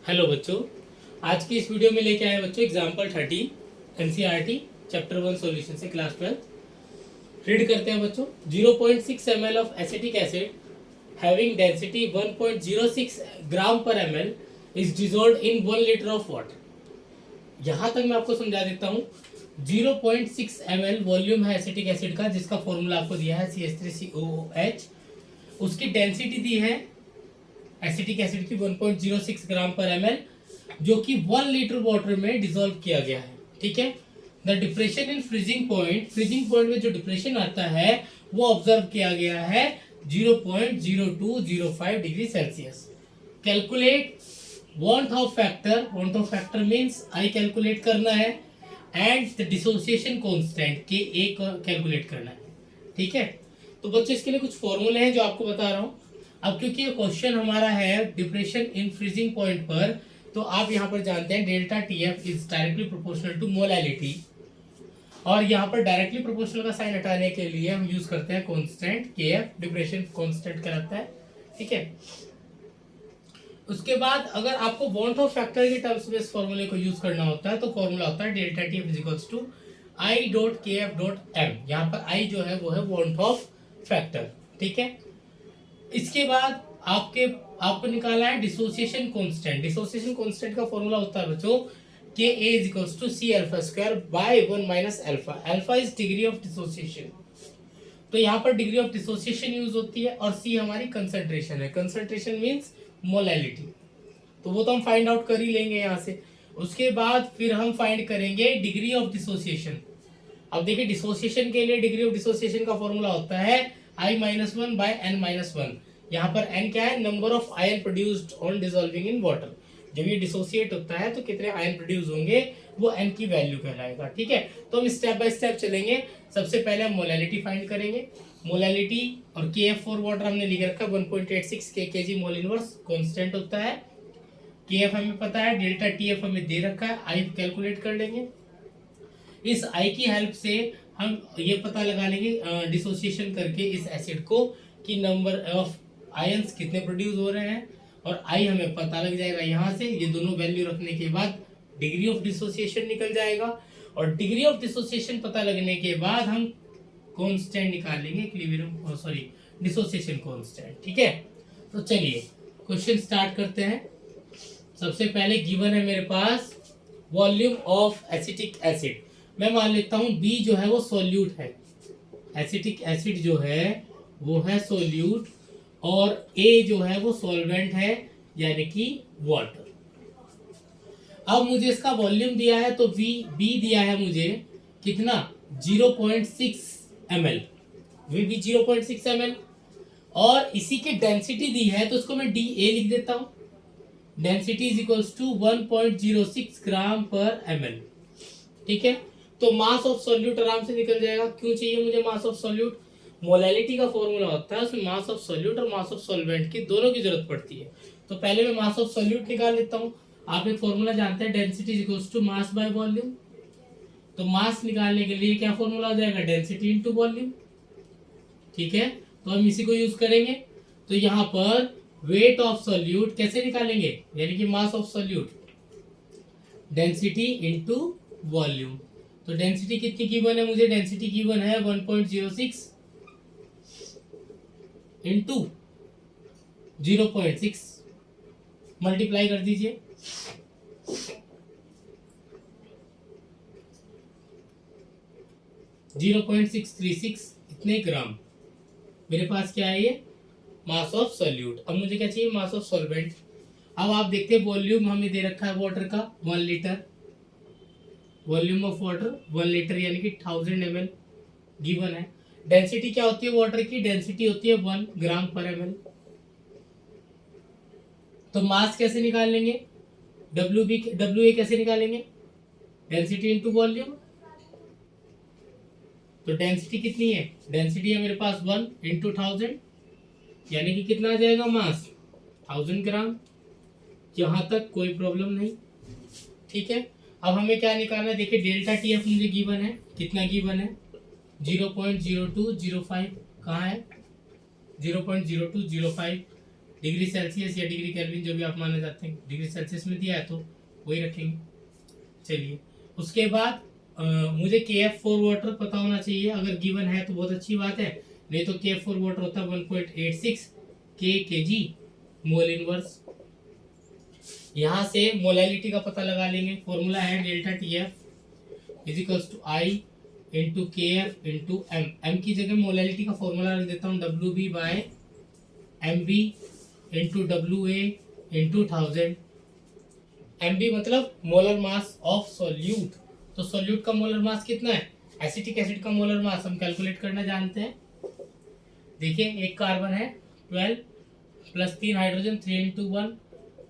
Hello बच्चों, आज की इस वीडियो में लेके आए बच्चों एग्जाम्पल 30 एनसीईआरटी चैप्टर 1 सॉल्यूशन से क्लास 12। रीड करते हैं बच्चों। 0.6 ml of acetic acid having density 1.06 ग्राम पर ml is dissolved in 1 litre of water. यहाँ तक मैं आपको समझा देता हूँ। 0.6 ml वॉल्यूम है एसिटिक एसिड का, जिसका फॉर्मूला आपको दिया है CH3COOH। उसकी डेंसिटी दी है एसिटिक एसिड की 1.06 ग्राम पर ml, जो कि 1 लीटर वाटर में डिसॉल्व किया गया है। ठीक है। The depression in freezing point में जो डिप्रेशन आता है वो ऑब्जर्व किया गया है 0.0205 degree Celsius. Calculate want of factor means I calculate करना है एंड द डिसोसिएशन कांस्टेंट के ए कैलकुलेट करना है। ठीक है। तो बच्चों इसके लिए कुछ फॉर्मूले हैं जो आपको बता रहा हूं। अब क्योंकि ये क्वेश्चन हमारा है डिप्रेशन इन फ्रीजिंग पॉइंट पर, तो आप यहाँ पर जानते हैं delta TF is directly proportional to molality, और यहाँ पर डायरेक्टली प्रोपोर्शनल का साइन हटाने के लिए हम यूज करते हैं कांस्टेंट KF, डिप्रेशन कांस्टेंट कहलाता है। ठीक है। उसके बाद अगर आपको बॉन्ड ऑफ फैक्टर के टर्म्स में इस फॉर्मूले को यूज करना होता है तो फॉर्मूला होता है delta TF is equals to I.KF.M। यहाँ पर I जो है वो है बॉन्ड ऑफ फैक्टर। ठीक है। इसके बाद आपको निकालना है डिसोसिएशन कांस्टेंट। डिसोसिएशन कांस्टेंट का फॉर्मूला होता है बच्चों Ka is equals to C alpha square by 1 minus alpha. Alpha is degree of dissociation, तो यहाँ पर डिग्री ऑफ डिसोसिएशन यूज होती है, और C हमारी कंसंट्रेशन है। कंसंट्रेशन मींस मोलैलिटी, तो वो तो हम फाइंड आउट कर ही लेंगे यहाँ से। उसके बाद फिर हम फाइंड करेंगे डिग्री ऑफ डिसोसिएशन। अब देखिए डिसोसिएशन के लिए डिग्री ऑफ डिसोसिएशन का फॉर्मूला होता है I-1 बाय N-1। यहाँ पर N क्या है? Number of ion produced on dissolving in water. जब ये डिसोसिएट होता है तो कितने आयन प्रोड्यूस होंगे वो N की वैल्यू कहलाएगा। ठीक है। तो हम स्टेप बाय स्टेप चलेंगे। सबसे पहले हम मोलैलिटी फाइंड करेंगे। मोलैलिटी और KF फॉर वाटर हमने लिख रखा 1.86 kg मोल इनवर्स कांस्टेंट होता है। KF हमें पता है, डेल्टा TF हमें दे रखा है, I कैलकुलेट कर लेंगे। इस I की हेल्प से हम ये पता लगा लेंगे डिसोसिएशन करके इस एसिड को कि नंबर ऑफ आयंस कितने प्रोड्यूस हो रहे हैं, और I हमें पता लग जाएगा यहाँ से। ये दोनों वैल्यू रखने के बाद डिग्री ऑफ डिसोसिएशन निकल जाएगा, और डिग्री ऑफ डिसोसिएशन पता लगने के बाद हम कांस्टेंट निकाल लेंगे इक्विलिब्रियम डिसोसिएशन कांस्टेंट। ठीक है। तो चलिए क्वेश्चन स्टार्ट करते हैं। सबसे पहले गिवन है मेरे पास वॉल्यूम ऑफ एसिटिक एसिड। मैं मान लेता हूं B जो है वो सोल्यूट है, एसिटिक एसिड जो है वो है सोल्यूट, और A जो है वो सॉल्वेंट है यानी कि वाटर। अब मुझे इसका वॉल्यूम दिया है तो B दिया है मुझे कितना 0.6 ml, भी 0.6 ml, और इसी की डेंसिटी दी है तो उसको मैं DA लिख देता हूं। डेंसिटी इज इक्वल्स टू 1.06 ग्राम पर ml। ठीक है। तो मास ऑफ सॉल्यूट आराम से निकल जाएगा। क्यों चाहिए मुझे मास ऑफ सॉल्यूट? मोलैलिटी का फॉर्मूला होता है, उसमें मास ऑफ सॉल्यूट और मास ऑफ सॉल्वेंट की दोनों की जरूरत पड़ती है। तो पहले मैं मास ऑफ सॉल्यूट निकाल लेता हूं। आप एक फॉर्मूला जानते हैं, density is equals to mass by volume. तो मास निकालने के लिए क्या फॉर्मूला हो जाएगा? Density into volume. ठीक है। तो हम इसी को यूज करेंगे। तो यहाँ पर वेट ऑफ सॉल्यूट कैसे निकालेंगे, यानी कि मास of solute density into volume. तो डेंसिटी कितनी गिवन है मुझे? डेंसिटी गिवन है 1.06 इंटू 0.6, मल्टीप्लाई कर दीजिए। .636 इतने ग्राम मेरे पास क्या है? ये मास ऑफ सॉल्यूट। अब मुझे क्या चाहिए? Mass of solvent. अब आप देखते हैं वॉल्यूम हमें दे रखा है वाटर का 1 litre. Volume of water 1 litre यानी कि 1000 ml गिवन है। डेंसिटी क्या होती है वाटर की? डेंसिटी होती है 1 ग्राम पर ml। तो मास कैसे निकाल लेंगे? WA कैसे निकालेंगे? Density into volume. तो डेंसिटी कितनी है? डेंसिटी है मेरे पास 1 इंटू 1000, यानी कि कितना आ जाएगा मास? 1000 ग्राम। यहां तक कोई प्रॉब्लम नहीं। ठीक है। अब हमें क्या निकालना है? देखिए डेल्टा TF मुझे गिवन है, कितना गिवन है? 0.0205। कहाँ है? 0.0205 डिग्री सेल्सियस या डिग्री केल्विन जो भी आप मानना चाहते हैं, डिग्री सेल्सियस में दिया है तो वही रखेंगे। चलिए उसके बाद मुझे KF फॉर वाटर पता होना चाहिए, अगर गिवन है तो बहुत अच्छी बात है, नहीं तो KF फॉर वाटर होता है 1.86 kg मोल इनवर्स। यहाँ से मोलैलिटी का पता लगा लेंगे, फॉर्मूला है delta TF is equals to I into KF into M। M की जगह मोलैलिटी का फॉर्मूला रख देता हूँ WB by MB into WA into 1000। MB मतलब मोलर मास ऑफ सॉल्यूट, तो सॉल्यूट का मोलर मास कितना है, एसिटिक एसिड का मोलर मास हम कैलकुलेट करना जानते हैं। देखिए एक कार्बन है 12 प्लस 3 हाइड्रोजन 3 इंटू 1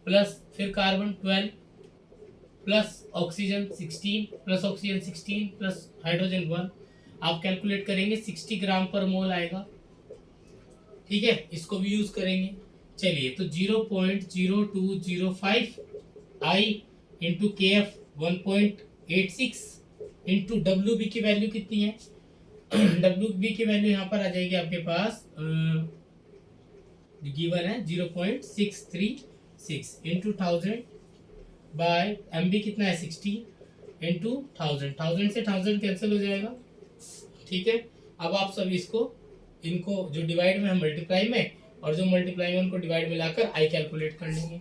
प्लस फिर carbon 12 plus oxygen 16 plus oxygen 16 plus hydrogen 1, आप कैलकुलेट करेंगे 60 ग्राम पर मोल आएगा। ठीक है, इसको भी यूज करेंगे। चलिए तो 0.0205 I into KF 1.86 into WB की वैल्यू कितनी है, WB की वैल्यू यहाँ पर आ जाएगी आपके पास गिवन है 0.636 इंटू 1000 बाय MB कितना है 60 इंटू 1000 से 1000 कैंसिल हो जाएगा। ठीक है, अब आप सब इसको इनको जो डिवाइड में है मल्टीप्लाई में, और जो मल्टीप्लाई में उनको डिवाइड में लाकर I कैलकुलेट कर लेंगे।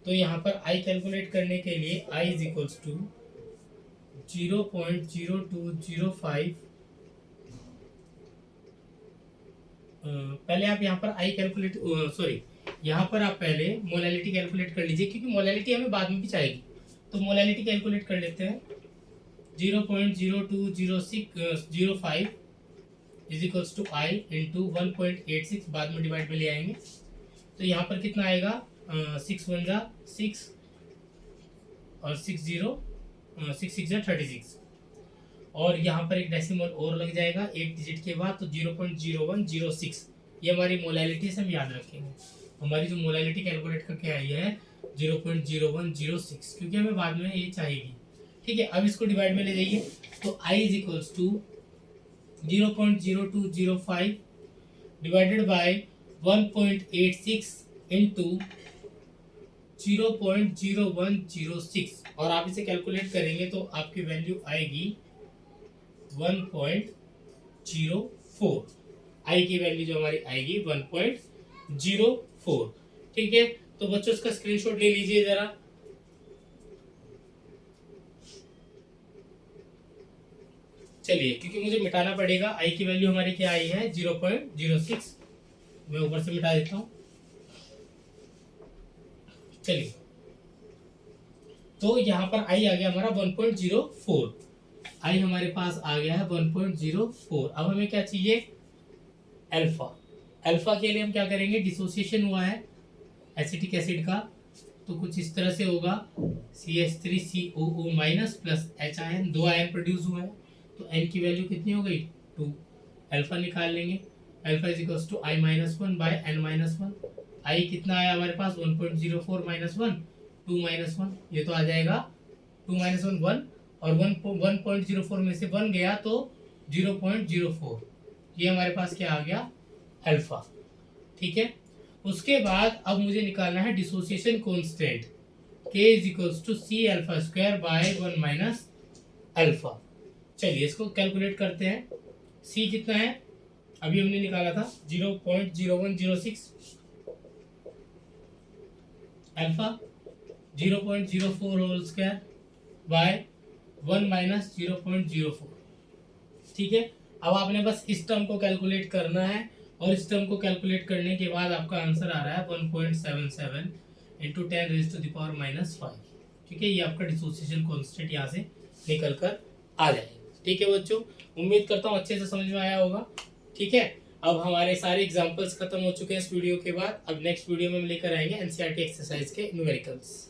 तो यहाँ पर I कैलकुलेट करने के लिए I इज इक्वल्स टू 0.0205। पहले आप यहाँ पर I कैलकुलेट यहाँ पर आप पहले मोलैलिटी कैलकुलेट कर लीजिए, क्योंकि मोलैलिटी हमें बाद में भी चाहिए। तो मोलैलिटी कैलकुलेट कर लेते हैं 0.0205 is equals to I into 1.86, बाद में डिवाइड में ले आएंगे। तो यहाँ पर कितना आएगा 6 1 जा 6 और 6 0 6 6 जा 36, और यहाँ पर एक डेसिमल और लग जाएगा 8 डिजिट के बाद, तो 0.0106 ये हमारी मोलैलिटी से हम याद रखेंगे। हमारी जो मोलैलिटी कैलकुलेट करके आई है 0.0106, क्योंकि हमें बाद में ये चाहिए। ठीक है, अब इसको डिवाइड में ले जाइए, तो I is equals to 0.0205 divided by 1.86 into 0.0106, और आप इसे कैलकुलेट करेंगे तो आपकी वैल्यू आएगी 1.04। I की वैल्यू जो हमारी आएगी 1.04। ठीक है, तो बच्चों इसका स्क्रीनशॉट ले लीजिए जरा। चलिए, क्योंकि मुझे मिटाना पड़ेगा, I की वैल्यू हमारी क्या आई है 0.06, मैं ऊपर से मिटा देता हूं। चलिए, तो यहाँ पर I आ गया हमारा 1.04, I हमारे पास आ गया है 1.04। अब हमें क्या चाहिए, अल्फा। अल्फा के लिए हम क्या करेंगे, डिसोसिएशन हुआ है एसिटिक एसिड का, तो कुछ इस तरह से होगा CH3COO minus plus HIN, 2 ion produce हुआ है, तो N की वैल्यू कितनी हो गई 2। अल्फा निकाल लेंगे, alpha is equals to I minus 1 by N minus 1। I कितना आया हमारे पास 1.04 माइनस 1 2 माइनस 1, ये तो आ जाएगा 2 माइनस 1 1, और 1.04 में से 1 गया तो 0.04, ये हमारे पास क्या आ गया अल्फा। ठीक है, उसके बाद अब मुझे निकालना है dissociation constant K is equals to C alpha square by 1 minus alpha. चलिए इसको कैलकुलेट करते हैं। C कितना है, अभी हमने निकाला था 0.0106, alpha 0.04 whole square by 1 minus 0.04। ठीक है, अब आपने बस इस टर्म को कैलकुलेट करना है, और इस टर्म को कैलकुलेट करने के बाद आपका आंसर आ रहा है 1.77 इंटू 10⁻⁻5। ठीक है, ये आपका डिसोसिएशन कांस्टेंट यहाँ से निकल कर आ जाएगा। ठीक है बच्चों, उम्मीद करता हूँ अच्छे से समझ में आया होगा। ठीक है, अब हमारे सारे एग्जाम्पल्स खत्म हो चुके हैं इस वीडियो के बाद। अब नेक्स्ट वीडियो में हम लेकर आएंगे NCERT एक्सरसाइज के न्यूमेरिकल्स।